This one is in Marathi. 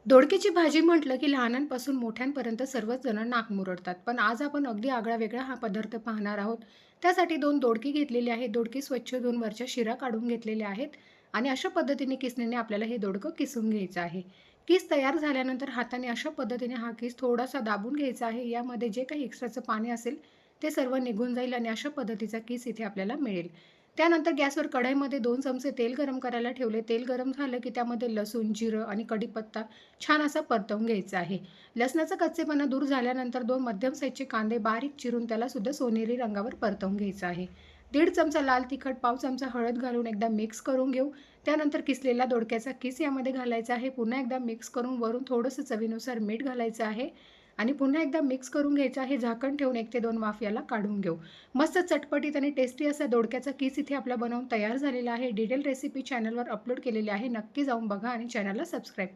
दोडक्याची भाजी म्हटलं की लहानांपासून मोठ्यांपर्यंत सर्वच जण नाक मुरडतात. पण आज आपण अगदी आगळा-वेगळा हा पदार्थ पाहणार आहोत. त्यासाठी 2 दोडकी घेतलेली आहेत. दोडकी स्वच्छ धुवून वरच्या शिरा काढून घेतलेल्या आहेत आणि अशा पद्धतीने किसणीने आपल्याला हे दोडकं किसून घ्यायचं आहे. किस तयार झाल्यानंतर हाताने अशा पद्धतीने हा किस थोडासा दाबून घ्यायचा आहे. यामध्ये जे काही एक्स्ट्राचं पाणी असेल ते सर्व निघून जाईल आणि अशा पद्धतीचा किस इथे आपल्याला मिळेल. त्यानंतर गॅसवर कढईमध्ये 2 चमचे तेल गरम करायला ठेवले. तेल गरम झालं की त्यामध्ये लसूण, जिरं आणि कढीपत्ता छान असा परतवून घ्यायचा आहे. लसणाचा कच्चेपणा दूर झाल्यानंतर 2 मध्यम साईजचे कांदे बारीक चिरून त्याला सुद्धा सोनेरी रंगावर परतवून घ्यायचा आहे. 1.5 चमचा लाल तिखट, पाव चमचा हळद घालून एकदा मिक्स करून घेऊ. त्यानंतर किसलेला दोडक्याचा किस यामध्ये घालायचा आहे. पुन्हा एकदा मिक्स करून वरून थोडंसं चवीनुसार मीठ घालायचं आहे आणि पुन्हा एकदा मिक्स करून घ्यायचं आहे. झाकण ठेवून 1 ते 2 वाफ याला काढून घेऊ. मस्त चटपटीत आणि टेस्टी असा दोडक्याचा किस इथे आपला बनवून तयार झालेला आहे. डिटेल रेसिपी चॅनलवर अपलोड केलेली आहे. नक्की जाऊन बघा आणि चॅनलला सबस्क्राईब